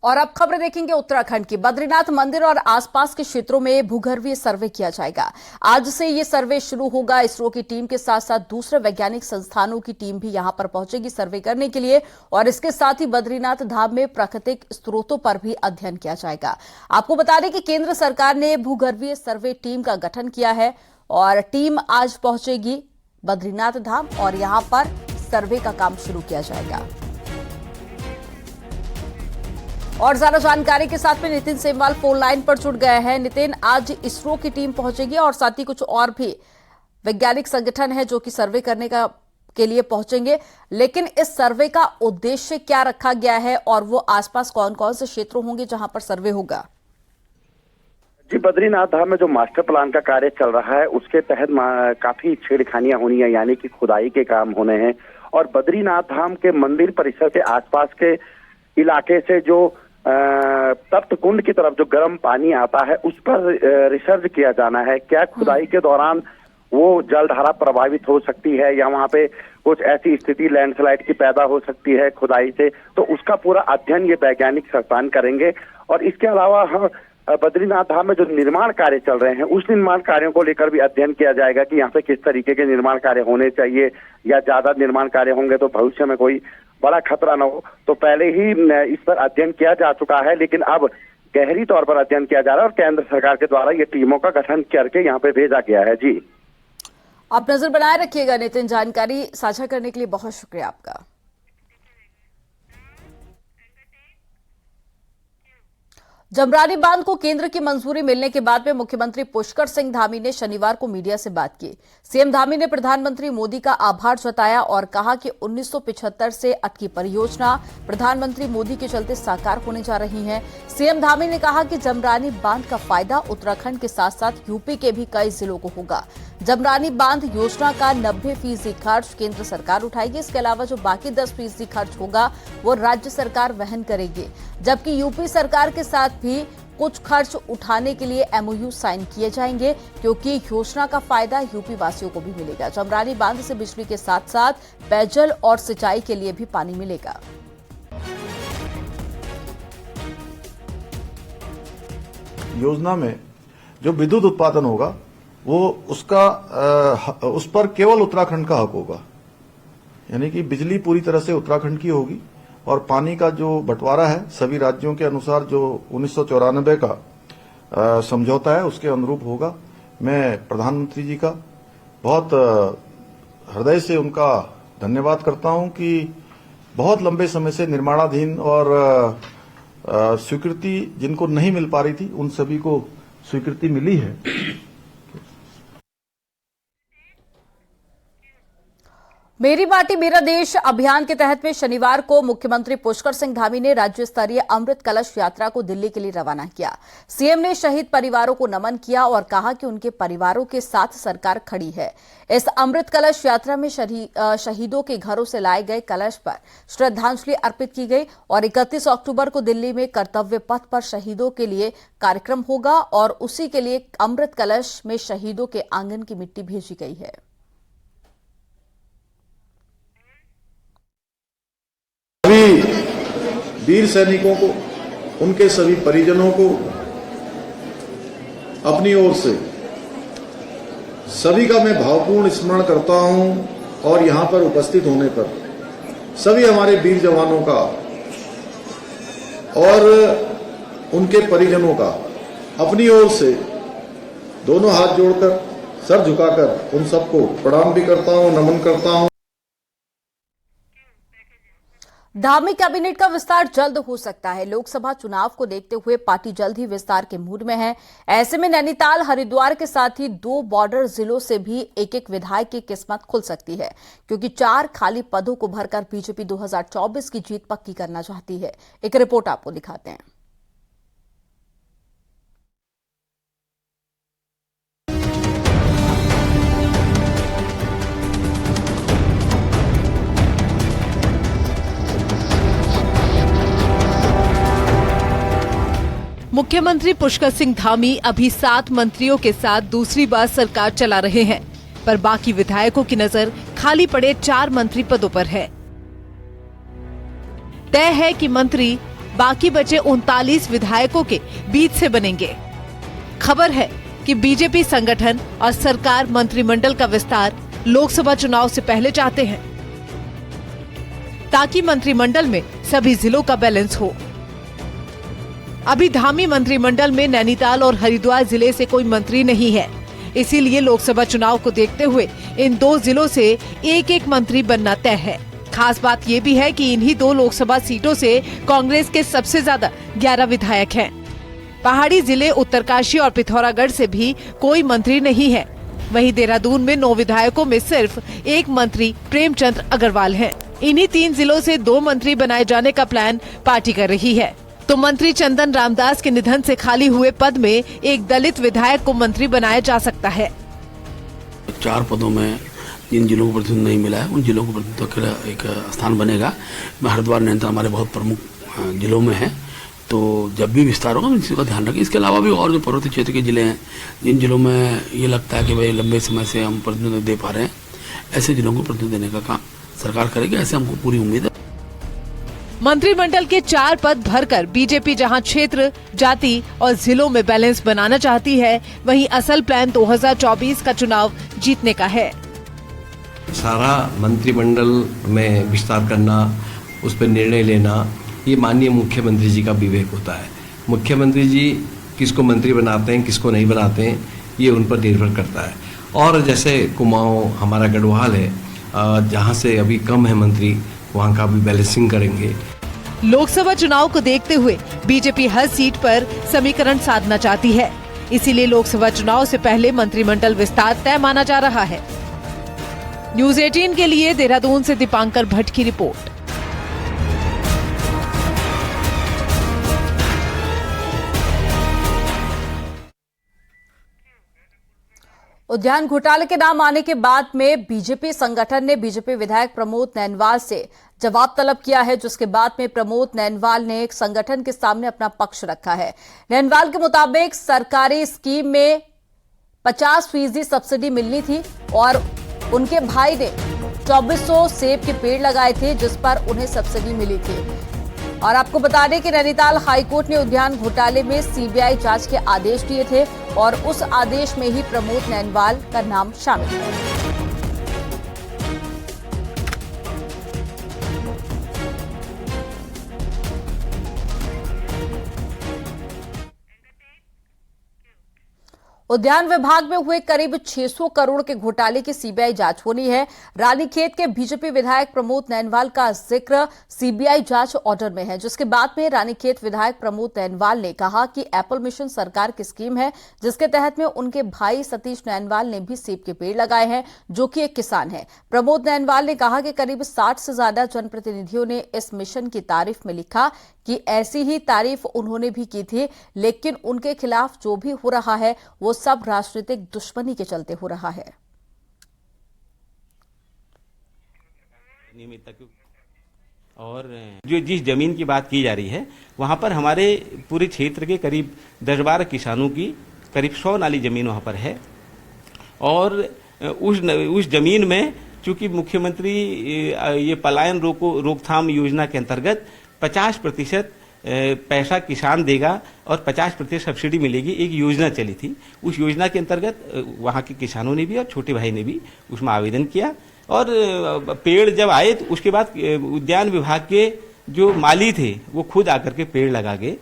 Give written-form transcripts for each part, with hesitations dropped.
और अब खबरें देखेंगे उत्तराखंड की। बद्रीनाथ मंदिर और आसपास के क्षेत्रों में भूगर्भीय सर्वे किया जाएगा। आज से ये सर्वे शुरू होगा। इसरो की टीम के साथ साथ दूसरे वैज्ञानिक संस्थानों की टीम भी यहां पर पहुंचेगी सर्वे करने के लिए। और इसके साथ ही बद्रीनाथ धाम में प्राकृतिक स्रोतों पर भी अध्ययन किया जाएगा। आपको बता दें कि केंद्र सरकार ने भूगर्भीय सर्वे टीम का गठन किया है और टीम आज पहुंचेगी बद्रीनाथ धाम और यहां पर सर्वे का काम शुरू किया जाएगा। और ज्यादा जानकारी के साथ में नितिन सेमवाल फोन लाइन पर जुड़ गए हैं। नितिन, आज इसरो की टीम पहुंचेगी और साथ ही कुछ और भी वैज्ञानिक संगठन है जो कि सर्वे करने के लिए पहुंचेंगे, लेकिन इस सर्वे का उद्देश्य क्या रखा गया है और वो आसपास कौन कौन से क्षेत्र होंगे जहां पर सर्वे होगा? जी, बद्रीनाथ धाम में जो मास्टर प्लान का कार्य चल रहा है उसके तहत काफी छेड़खानियां होनी है, यानी कि खुदाई के काम होने हैं। और बद्रीनाथ धाम के मंदिर परिसर के आसपास के इलाके से जो तप्त कुंड की तरफ जो गर्म पानी आता है उस पर रिसर्च किया जाना है। क्या खुदाई के दौरान वो जलधारा प्रभावित हो सकती है या वहां पे कुछ ऐसी स्थिति लैंडस्लाइड की पैदा हो सकती है खुदाई से, तो उसका पूरा अध्ययन ये वैज्ञानिक संस्थान करेंगे। और इसके अलावा बद्रीनाथ धाम में जो निर्माण कार्य चल रहे हैं उस निर्माण कार्यों को लेकर भी अध्ययन किया जाएगा कि यहाँ पे किस तरीके के निर्माण कार्य होने चाहिए, या ज्यादा निर्माण कार्य होंगे तो भविष्य में कोई बड़ा खतरा न हो। तो पहले ही इस पर अध्ययन किया जा चुका है, लेकिन अब गहरी तौर पर अध्ययन किया जा रहा है और केंद्र सरकार के द्वारा ये टीमों का गठन करके यहाँ पे भेजा गया है। जी, आप नजर बनाए रखिएगा। नितिन, जानकारी साझा करने के लिए बहुत शुक्रिया आपका। जमरानी बांध को केंद्र की मंजूरी मिलने के बाद में मुख्यमंत्री पुष्कर सिंह धामी ने शनिवार को मीडिया से बात की। सीएम धामी ने प्रधानमंत्री मोदी का आभार जताया और कहा कि 1975 से अटकी परियोजना प्रधानमंत्री मोदी के चलते साकार होने जा रही है। सीएम धामी ने कहा कि जमरानी बांध का फायदा उत्तराखंड के साथ साथ यूपी के भी कई जिलों को होगा। जमरानी बांध योजना का 90% खर्च केंद्र सरकार उठाएगी। इसके अलावा जो बाकी 10% खर्च होगा वो राज्य सरकार वहन करेगी, जबकि यूपी सरकार के साथ भी कुछ खर्च उठाने के लिए एमओयू साइन किए जाएंगे, क्योंकि योजना का फायदा यूपी वासियों को भी मिलेगा। जमरानी बांध से बिजली के साथ साथ पेयजल और सिंचाई के लिए भी पानी मिलेगा। योजना में जो विद्युत उत्पादन होगा वो उस पर केवल उत्तराखंड का हक होगा, यानी कि बिजली पूरी तरह से उत्तराखंड की होगी। और पानी का जो बंटवारा है सभी राज्यों के अनुसार जो 1994 का समझौता है उसके अनुरूप होगा। मैं प्रधानमंत्री जी का बहुत हृदय से उनका धन्यवाद करता हूं कि बहुत लंबे समय से निर्माणाधीन और स्वीकृति जिनको नहीं मिल पा रही थी उन सभी को स्वीकृति मिली है। मेरी माटी मेरा देश अभियान के तहत में शनिवार को मुख्यमंत्री पुष्कर सिंह धामी ने राज्य स्तरीय अमृत कलश यात्रा को दिल्ली के लिए रवाना किया। सीएम ने शहीद परिवारों को नमन किया और कहा कि उनके परिवारों के साथ सरकार खड़ी है। इस अमृत कलश यात्रा में शहीदों के घरों से लाए गए कलश पर श्रद्धांजलि अर्पित की गई और 31 अक्टूबर को दिल्ली में कर्तव्य पथ पर शहीदों के लिए कार्यक्रम होगा और उसी के लिए अमृत कलश में शहीदों के आंगन की मिट्टी भेजी गई है। सभी वीर सैनिकों को, उनके सभी परिजनों को अपनी ओर से सभी का मैं भावपूर्ण स्मरण करता हूं और यहां पर उपस्थित होने पर सभी हमारे वीर जवानों का और उनके परिजनों का अपनी ओर से दोनों हाथ जोड़कर सर झुकाकर उन सबको प्रणाम भी करता हूं, नमन करता हूं। धामी कैबिनेट का विस्तार जल्द हो सकता है। लोकसभा चुनाव को देखते हुए पार्टी जल्द ही विस्तार के मूड में है। ऐसे में नैनीताल, हरिद्वार के साथ ही 2 बॉर्डर जिलों से भी एक विधायक की किस्मत खुल सकती है, क्योंकि 4 खाली पदों को भरकर बीजेपी 2024 की जीत पक्की करना चाहती है। एक रिपोर्ट आपको दिखाते हैं। मुख्यमंत्री पुष्कर सिंह धामी अभी 7 मंत्रियों के साथ दूसरी बार सरकार चला रहे हैं, पर बाकी विधायकों की नजर खाली पड़े 4 मंत्री पदों पर है। तय है कि मंत्री बाकी बचे 39 विधायकों के बीच से बनेंगे। खबर है कि बीजेपी संगठन और सरकार मंत्रिमंडल का विस्तार लोकसभा चुनाव से पहले चाहते हैं, ताकि मंत्रिमंडल में सभी जिलों का बैलेंस हो। अभी धामी मंत्रिमंडल में नैनीताल और हरिद्वार जिले से कोई मंत्री नहीं है, इसीलिए लोकसभा चुनाव को देखते हुए इन 2 जिलों से एक एक मंत्री बनना तय है। खास बात ये भी है कि इन्हीं 2 लोकसभा सीटों से कांग्रेस के सबसे ज्यादा 11 विधायक हैं। पहाड़ी जिले उत्तरकाशी और पिथौरागढ़ से भी कोई मंत्री नहीं है। वहीं देहरादून में 9 विधायकों में सिर्फ एक मंत्री प्रेमचंद अग्रवाल हैं। इन्हीं 3 जिलों से 2 मंत्री बनाए जाने का प्लान पार्टी कर रही है। तो मंत्री चंदन रामदास के निधन से खाली हुए पद में एक दलित विधायक को मंत्री बनाया जा सकता है। 4 पदों में जिन जिलों को प्रतिनिधित्व नहीं मिला है उन जिलों को प्रतिनिधित्व का एक स्थान बनेगा। हरिद्वार नैनीताल हमारे बहुत प्रमुख जिलों में है, तो जब भी विस्तार होगा इसी का ध्यान रखें। इसके अलावा भी और जो पर्वतीय क्षेत्र के जिले हैं, जिन जिलों में ये लगता है कि भाई लंबे समय से हम प्रतिनिधित्व दे पा रहे हैं, ऐसे जिलों को प्रतिनिधित्व देने का काम सरकार करेगी, ऐसे हमको पूरी उम्मीद है। मंत्रिमंडल के 4 पद भरकर बीजेपी जहां क्षेत्र, जाति और जिलों में बैलेंस बनाना चाहती है, वहीं असल प्लान 2024 का चुनाव जीतने का है। सारा मंत्रिमंडल में विस्तार करना, उस पर निर्णय लेना, ये माननीय मुख्यमंत्री जी का विवेक होता है। मुख्यमंत्री जी किसको मंत्री बनाते हैं, किसको नहीं बनाते हैं, ये उन पर निर्भर करता है। और जैसे कुमाऊं हमारा गढ़वाल है, जहाँ से अभी कम है मंत्री, वहाँ का भी बैलेंसिंग करेंगे। लोकसभा चुनाव को देखते हुए बीजेपी हर सीट पर समीकरण साधना चाहती है, इसीलिए लोकसभा चुनाव से पहले मंत्रिमंडल विस्तार तय माना जा रहा है। न्यूज 18 के लिए देहरादून से दीपांकर भट्ट की रिपोर्ट। उद्यान घोटाले के नाम आने के बाद में बीजेपी संगठन ने बीजेपी विधायक प्रमोद नैनवाल से जवाब तलब किया है, जिसके बाद में प्रमोद नैनवाल ने संगठन के सामने अपना पक्ष रखा है। नैनवाल के मुताबिक सरकारी स्कीम में 50% सब्सिडी मिलनी थी और उनके भाई ने 2400 सेब के पेड़ लगाए थे, जिस पर उन्हें सब्सिडी मिली थी। और आपको बता दें कि नैनीताल हाईकोर्ट ने उद्यान घोटाले में सीबीआई जांच के आदेश दिए थे और उस आदेश में ही प्रमोद नैनवाल का नाम शामिल है। उद्यान विभाग में हुए करीब 600 करोड़ के घोटाले की सीबीआई जांच होनी है। रानीखेत के बीजेपी विधायक प्रमोद नैनवाल का जिक्र सीबीआई जांच ऑर्डर में है, जिसके बाद में रानीखेत विधायक प्रमोद नैनवाल ने कहा कि एप्पल मिशन सरकार की स्कीम है, जिसके तहत में उनके भाई सतीश नैनवाल ने भी सेब के पेड़ लगाए हैं, जो कि एक किसान है। प्रमोद नैनवाल ने कहा कि करीब 60 से ज्यादा जनप्रतिनिधियों ने इस मिशन की तारीफ में लिखा कि ऐसी ही तारीफ उन्होंने भी की थी, लेकिन उनके खिलाफ जो भी हो रहा है वो सब राजनीतिक दुश्मनी के चलते हो रहा है। और जो जिस जमीन की बात की जा रही है वहां पर हमारे पूरे क्षेत्र के करीब 10-12 किसानों की करीब 100 नाली जमीन वहां पर है। और उस जमीन में चूंकि मुख्यमंत्री ये पलायन रोकथाम योजना के अंतर्गत 50% पैसा किसान देगा और 50% सब्सिडी मिलेगी, एक योजना चली थी। उस योजना के अंतर्गत वहाँ के किसानों ने भी और छोटे भाई ने भी उसमें आवेदन किया और पेड़ जब आए तो उसके बाद उद्यान विभाग के जो माली थे वो खुद आकर के पेड़ लगा गए।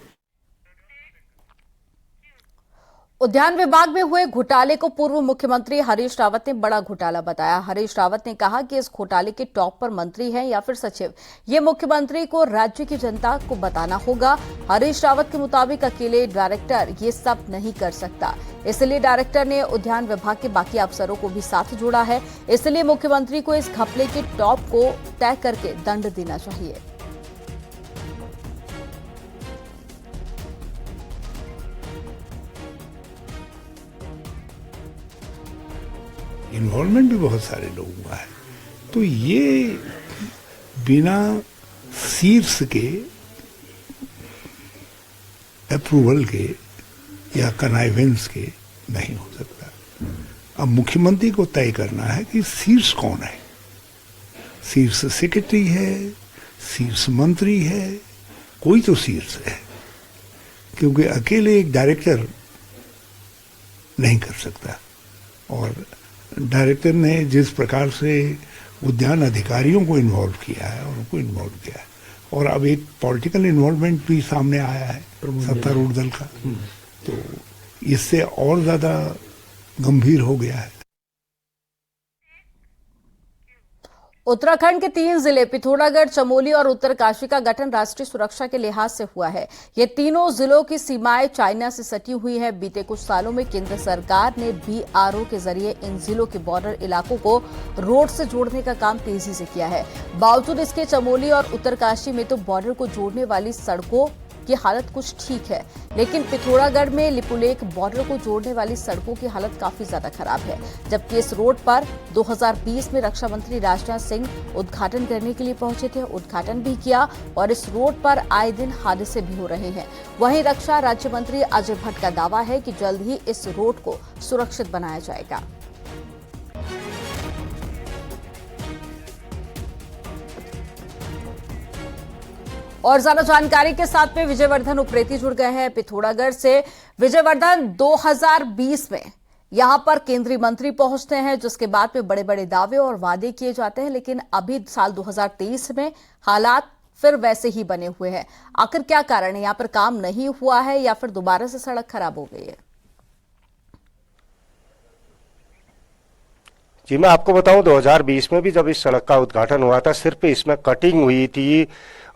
उद्यान विभाग में हुए घोटाले को पूर्व मुख्यमंत्री हरीश रावत ने बड़ा घोटाला बताया। हरीश रावत ने कहा कि इस घोटाले के टॉप पर मंत्री हैं या फिर सचिव, ये मुख्यमंत्री को राज्य की जनता को बताना होगा। हरीश रावत के मुताबिक अकेले डायरेक्टर ये सब नहीं कर सकता, इसलिए डायरेक्टर ने उद्यान विभाग के बाकी अफसरों को भी साथ जोड़ा है। इसलिए मुख्यमंत्री को इस घपले के टॉप को तय करके दंड देना चाहिए। इन्वॉल्वमेंट भी बहुत सारे लोगों का है, तो ये बिना शीर्ष के अप्रूवल के या कनाइवेंस के नहीं हो सकता। अब मुख्यमंत्री को तय करना है कि शीर्ष कौन है। शीर्ष सेक्रेटरी है, शीर्ष मंत्री है, कोई तो शीर्ष है, क्योंकि अकेले एक डायरेक्टर नहीं कर सकता। और डायरेक्टर ने जिस प्रकार से उद्यान अधिकारियों को इन्वॉल्व किया है और उनको इन्वॉल्व किया है, और अब एक पॉलिटिकल इन्वॉल्वमेंट भी सामने आया है सत्तारूढ़ दल का, तो इससे और ज्यादा गंभीर हो गया है। उत्तराखंड के 3 जिले पिथौरागढ़, चमोली और उत्तरकाशी का गठन राष्ट्रीय सुरक्षा के लिहाज से हुआ है। ये तीनों जिलों की सीमाएं चाइना से सटी हुई है। बीते कुछ सालों में केंद्र सरकार ने BRO के जरिए इन जिलों के बॉर्डर इलाकों को रोड से जोड़ने का काम तेजी से किया है। बावजूद इसके चमोली और उत्तरकाशी में तो बॉर्डर को जोड़ने वाली सड़कों की हालत कुछ ठीक है, लेकिन पिथौरागढ़ में लिपुलेख बॉर्डर को जोड़ने वाली सड़कों की हालत काफी ज्यादा खराब है। जबकि इस रोड पर 2020 में रक्षा मंत्री राजनाथ सिंह उद्घाटन करने के लिए पहुंचे थे, उद्घाटन भी किया और इस रोड पर आए दिन हादसे भी हो रहे हैं। वहीं रक्षा राज्य मंत्री अजय भट्ट का दावा है कि जल्द ही इस रोड को सुरक्षित बनाया जाएगा। और ज्यादा जानकारी के साथ में विजयवर्धन उप्रेती जुड़ गए हैं पिथौरागढ़ से। विजयवर्धन, 2020 में यहां पर केंद्रीय मंत्री पहुंचते हैं, जिसके बाद में बड़े बड़े दावे और वादे किए जाते हैं, लेकिन अभी साल 2023 में हालात फिर वैसे ही बने हुए हैं। आखिर क्या कारण है? यहां पर काम नहीं हुआ है या फिर दोबारा से सड़क खराब हो गई है? जी, मैं आपको बताऊं 2020 में भी जब इस सड़क का उद्घाटन हुआ था, सिर्फ इसमें कटिंग हुई थी।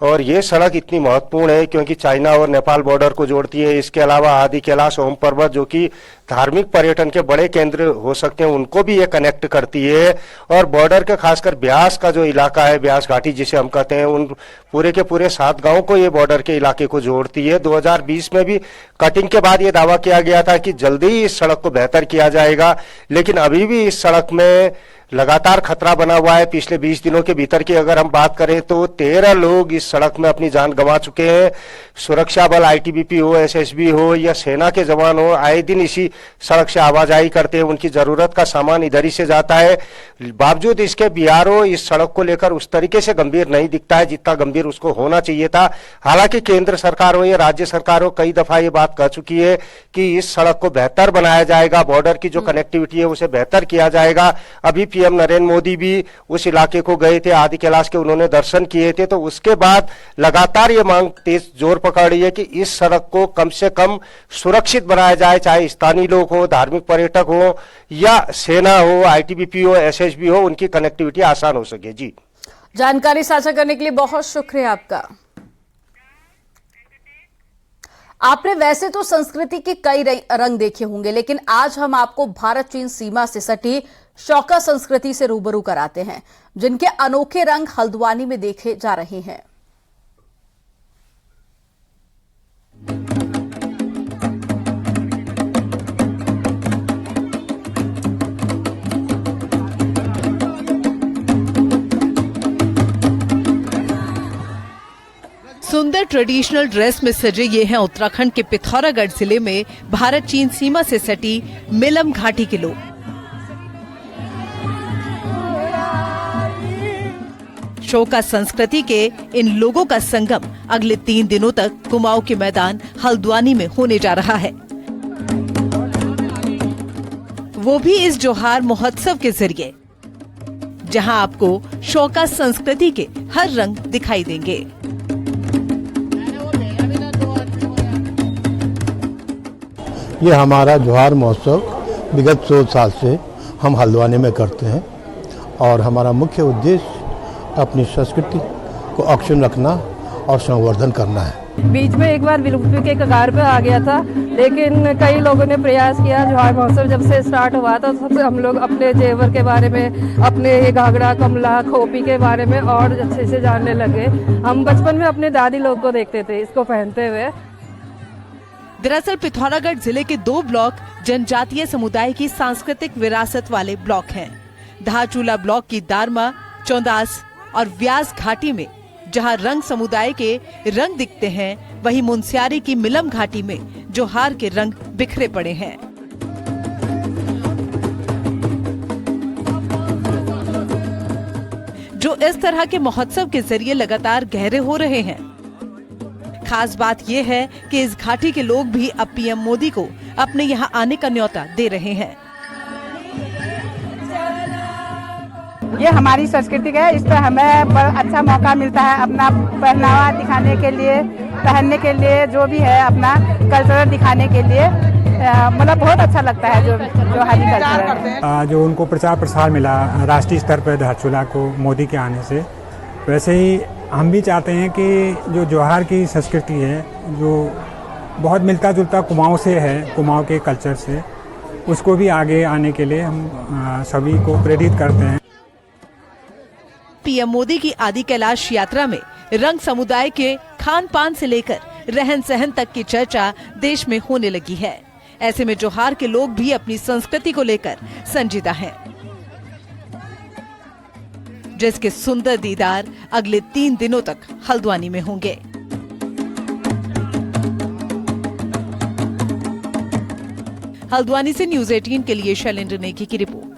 और ये सड़क इतनी महत्वपूर्ण है क्योंकि चाइना और नेपाल बॉर्डर को जोड़ती है। इसके अलावा आदि कैलाश, ओम पर्वत, जो कि धार्मिक पर्यटन के बड़े केंद्र हो सकते हैं, उनको भी ये कनेक्ट करती है। और बॉर्डर के खासकर ब्यास का जो इलाका है, ब्यास घाटी जिसे हम कहते हैं, उन पूरे के पूरे 7 गांव को ये बॉर्डर के इलाके को जोड़ती है। 2020 में भी कटिंग के बाद ये दावा किया गया था कि जल्दी ही इस सड़क को बेहतर किया जाएगा, लेकिन अभी भी इस सड़क में लगातार खतरा बना हुआ है। पिछले 20 दिनों के भीतर की अगर हम बात करें तो 13 लोग इस सड़क में अपनी जान गंवा चुके हैं। सुरक्षा बल ITBP हो, SSB हो या सेना के जवान हो, आए दिन इसी सड़क से आवाजाही करते हैं। उनकी जरूरत का सामान इधर ही से जाता है। बावजूद इसके BRO इस सड़क को लेकर उस तरीके से गंभीर नहीं दिखता है जितना गंभीर उसको होना चाहिए था। हालांकि केंद्र सरकार हो या राज्य सरकार हो, कई दफा ये बात कह चुकी है कि इस सड़क को बेहतर बनाया जाएगा, बॉर्डर की जो कनेक्टिविटी है उसे बेहतर किया जाएगा। अभी PM नरेंद्र मोदी भी उस इलाके को गए थे, आदि कैलाश के उन्होंने दर्शन किए थे। तो उसके बाद लगातार ये मांग तेज जोर पकड़ रही है कि इस सड़क को कम से कम सुरक्षित बनाया जाए, चाहे स्थानीय लोग हो, धार्मिक पर्यटक हो या सेना हो, ITBP हो, SSB हो, उनकी कनेक्टिविटी आसान हो सके। जी, जानकारी साझा करने के लिए बहुत शुक्रिया आपका। आपने वैसे तो संस्कृति के कई रंग देखे होंगे, लेकिन आज हम आपको भारत चीन सीमा से सटी शौका संस्कृति से रूबरू कराते हैं, जिनके अनोखे रंग हल्द्वानी में देखे जा रहे हैं। सुंदर ट्रेडिशनल ड्रेस में सजे ये हैं उत्तराखंड के पिथौरागढ़ जिले में भारत चीन सीमा से सटी मिलम घाटी के लोग। शोका संस्कृति के इन लोगों का संगम अगले 3 दिनों तक कुमाऊं के मैदान हल्द्वानी में होने जा रहा है, वो भी इस जोहार महोत्सव के जरिए, जहां आपको शोका संस्कृति के हर रंग दिखाई देंगे। ये हमारा जोहार महोत्सव विगत 100 साल से हम हल्द्वानी में करते हैं और हमारा मुख्य उद्देश्य अपनी संस्कृति को अक्षुण्ण रखना और संवर्धन करना है। बीच में एक बार विलुप्ति के कगार पे आ गया था, लेकिन कई लोगों ने प्रयास किया। जोहार महोत्सव जब से स्टार्ट हुआ था, सबसे हम लोग अपने जेवर के बारे में, अपने घाघरा, कमला, खोपी के बारे में और अच्छे से जानने लगे। हम बचपन में अपने दादी लोग को देखते थे इसको पहनते हुए। दरअसल पिथौरागढ़ जिले के 2 ब्लॉक जनजातीय समुदाय की सांस्कृतिक विरासत वाले ब्लॉक हैं। धारचूला ब्लॉक की दारमा, चौंदास और व्यास घाटी में जहां रंग समुदाय के रंग दिखते हैं, वहीं मुनस्यारी की मिलम घाटी में जोहार के रंग बिखरे पड़े हैं। जो इस तरह के महोत्सव के जरिए लगातार गहरे हो रहे हैं। खास बात ये है कि इस घाटी के लोग भी अब पीएम मोदी को अपने यहाँ आने का न्योता दे रहे हैं। ये हमारी संस्कृति है, इस पर हमें अच्छा मौका मिलता है अपना पहनावा दिखाने के लिए, पहनने के लिए, जो भी है अपना कल्चर दिखाने के लिए। मतलब बहुत अच्छा लगता है जो हमारी कल्चर है। जो उनको प्रचार प्रसार मिला राष्ट्रीय स्तर पर धारचूला को मोदी के आने से, वैसे ही हम भी चाहते हैं कि जो जोहार की संस्कृति है, जो बहुत मिलता जुलता कुमाऊं से है, कुमाऊं के कल्चर से, उसको भी आगे आने के लिए हम सभी को प्रेरित करते हैं। पीएम मोदी की आदि कैलाश यात्रा में रंग समुदाय के खान पान से लेकर रहन सहन तक की चर्चा देश में होने लगी है। ऐसे में जोहार के लोग भी अपनी संस्कृति को लेकर संजीदा हैं, जिसके सुंदर दीदार अगले 3 दिनों तक हल्द्वानी में होंगे। हल्द्वानी से न्यूज 18 के लिए शैलेंद्र नेगी की रिपोर्ट।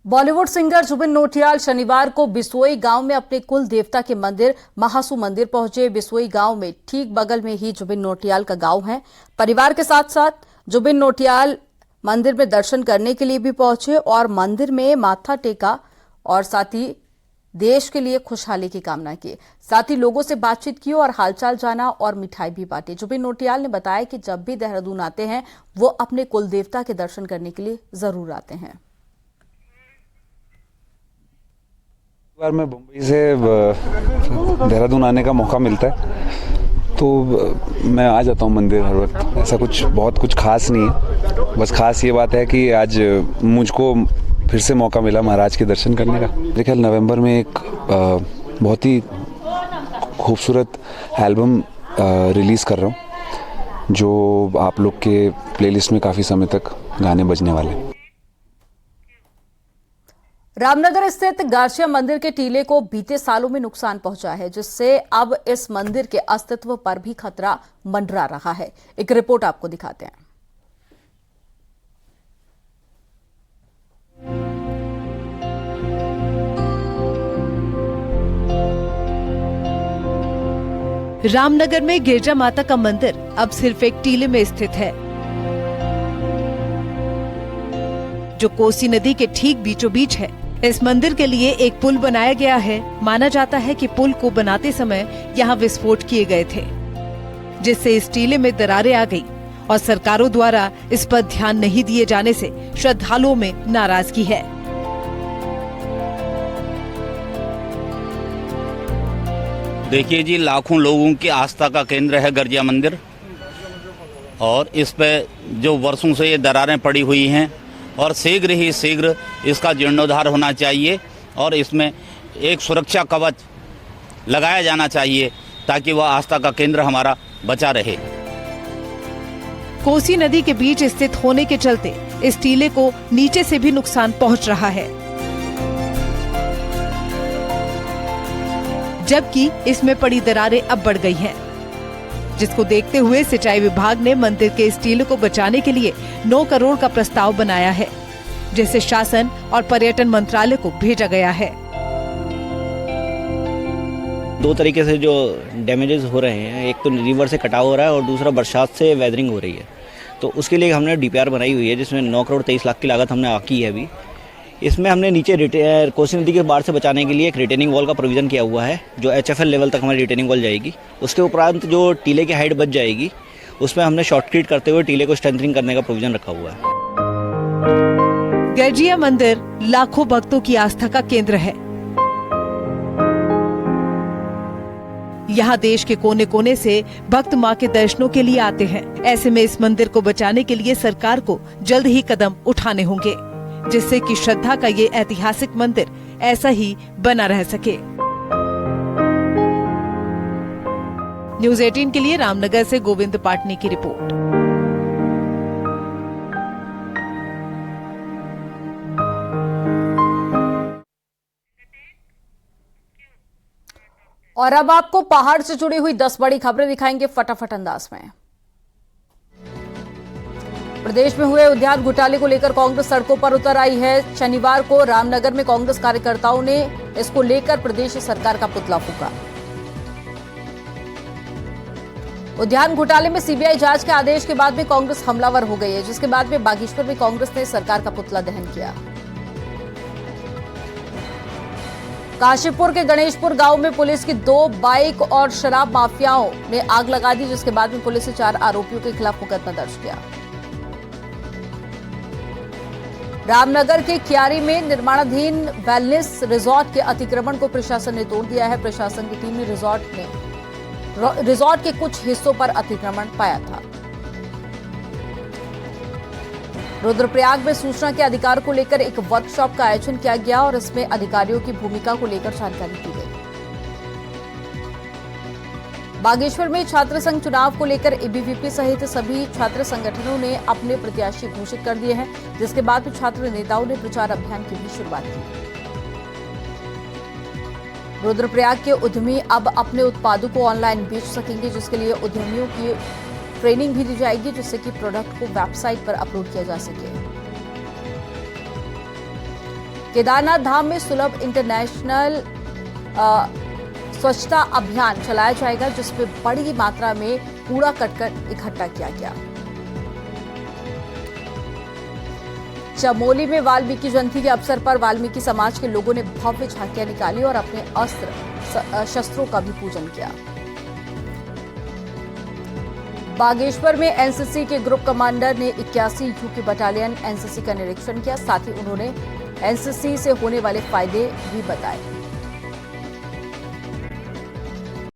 बॉलीवुड सिंगर जुबिन नौटियाल शनिवार को बिसोई गांव में अपने कुल देवता के मंदिर महासू मंदिर पहुंचे। बिसोई गांव में ठीक बगल में ही जुबिन नौटियाल का गांव है। परिवार के साथ साथ जुबिन नौटियाल मंदिर में दर्शन करने के लिए भी पहुंचे और मंदिर में माथा टेका और साथ ही देश के लिए खुशहाली की कामना की। साथ ही लोगों से बातचीत की और हालचाल जाना और मिठाई भी बांटी। जुबिन नौटियाल ने बताया कि जब भी देहरादून आते हैं वो अपने कुल देवता के दर्शन करने के लिए जरूर आते हैं। बार मैं मुंबई से देहरादून आने का मौका मिलता है तो मैं आ जाता हूँ मंदिर हर वक्त। ऐसा बहुत कुछ खास नहीं है, बस खास ये बात है कि आज मुझको फिर से मौका मिला महाराज के दर्शन करने का। मेरे ख्याल नवंबर में एक बहुत ही खूबसूरत एल्बम रिलीज़ कर रहा हूँ, जो आप लोग के प्लेलिस्ट में काफ़ी समय तक गाने बजने वाले हैं। रामनगर स्थित गारसिया मंदिर के टीले को बीते सालों में नुकसान पहुंचा है, जिससे अब इस मंदिर के अस्तित्व पर भी खतरा मंडरा रहा है। एक रिपोर्ट आपको दिखाते हैं। रामनगर में गिरजा माता का मंदिर अब सिर्फ एक टीले में स्थित है, जो कोसी नदी के ठीक बीचों बीच है। इस मंदिर के लिए एक पुल बनाया गया है। माना जाता है कि पुल को बनाते समय यहाँ विस्फोट किए गए थे, जिससे इस टीले में दरारें आ गई और सरकारों द्वारा इस पर ध्यान नहीं दिए जाने से श्रद्धालुओं में नाराजगी है। देखिए जी, लाखों लोगों की आस्था का केंद्र है गर्जिया मंदिर, और इस पे जो वर्षों से ये दरारें पड़ी हुई हैं और शीघ्र ही शीघ्र इसका जीर्णोद्धार होना चाहिए और इसमें एक सुरक्षा कवच लगाया जाना चाहिए ताकि वह आस्था का केंद्र हमारा बचा रहे। कोसी नदी के बीच स्थित होने के चलते इस टीले को नीचे से भी नुकसान पहुंच रहा है, जबकि इसमें पड़ी दरारें अब बढ़ गई हैं, जिसको देखते हुए सिंचाई विभाग ने मंदिर के इस टीले को बचाने के लिए 9 करोड़ का प्रस्ताव बनाया है, जिसे शासन और पर्यटन मंत्रालय को भेजा गया है। 2 तरीके से जो डैमेजेस हो रहे हैं, एक तो रिवर से कटाव हो रहा है और दूसरा बरसात से वेदरिंग हो रही है। तो उसके लिए हमने डीपीआर बनाई हुई है, जिसमें 9 करोड़ 23 लाख की लागत हमने की है अभी। इसमें हमने नीचे कोसी नदी के बाढ़ से बचाने के लिए एक रिटेनिंग वॉल का प्रोविजन किया हुआ है, जो HFL लेवल तक हमारी रिटेनिंग वॉल जाएगी। उसके उपरांत जो टीले की हाइट बच जाएगी, उसमें हमने शॉर्टकट करते हुए टीले को स्ट्रेंथनिंग करने का प्रोविजन रखा हुआ है। गर्जिया मंदिर लाखों भक्तों की आस्था का केंद्र है। यहाँ देश के कोने कोने से भक्त मां के दर्शनों के लिए आते हैं। ऐसे में इस मंदिर को बचाने के लिए सरकार को जल्द ही कदम उठाने होंगे, जिससे कि श्रद्धा का ये ऐतिहासिक मंदिर ऐसा ही बना रह सके। न्यूज 18 के लिए रामनगर से गोविंद पाटनी की रिपोर्ट। और अब आपको पहाड़ से जुड़ी हुई 10 बड़ी खबरें दिखाएंगे फटाफट अंदाज में। प्रदेश में हुए उद्यान घोटाले को लेकर कांग्रेस सड़कों पर उतर आई है। शनिवार को रामनगर में कांग्रेस कार्यकर्ताओं ने इसको लेकर प्रदेश सरकार का पुतला फूंका। उद्यान घोटाले में सीबीआई जांच के आदेश के बाद में कांग्रेस हमलावर हो गई है, जिसके बाद में बागेश्वर में कांग्रेस ने सरकार का पुतला दहन किया। काशीपुर के गणेशपुर गांव में पुलिस की 2 बाइक और शराब माफियाओं ने आग लगा दी, जिसके बाद में पुलिस ने 4 आरोपियों के खिलाफ मुकदमा दर्ज किया। रामनगर के क्यारी में निर्माणाधीन वेलनेस रिजॉर्ट के अतिक्रमण को प्रशासन ने तोड़ दिया है। प्रशासन की टीम ने रिजॉर्ट के कुछ हिस्सों पर अतिक्रमण पाया था। रुद्रप्रयाग में सूचना के अधिकार को लेकर एक वर्कशॉप का आयोजन किया गया और इसमें अधिकारियों की भूमिका को लेकर जानकारी दी गई। बागेश्वर में छात्र संघ चुनाव को लेकर एबीवीपी सहित सभी छात्र संगठनों ने अपने प्रत्याशी घोषित कर दिए हैं, जिसके बाद भी छात्र नेताओं ने प्रचार अभियान की भी शुरुआत की। रुद्रप्रयाग के उद्यमी अब अपने उत्पादों को ऑनलाइन बेच सकेंगे, जिसके लिए उद्यमियों की ट्रेनिंग भी दी जाएगी, जिससे कि प्रोडक्ट को वेबसाइट पर अपलोड किया जा सके। केदारनाथ धाम में सुलभ इंटरनेशनल स्वच्छता अभियान चलाया जाएगा, जिसमें बड़ी मात्रा में कूड़ा करकट इकट्ठा किया गया। चमोली में वाल्मीकि जयंती के अवसर पर वाल्मीकि समाज के लोगों ने भव्य झांकियां निकाली और अपने अस्त्र शस्त्रों का भी पूजन किया। बागेश्वर में एनसीसी के ग्रुप कमांडर ने 81 यूके बटालियन एनसीसी का निरीक्षण किया। साथ ही उन्होंने एनसीसी से होने वाले फायदे भी बताए।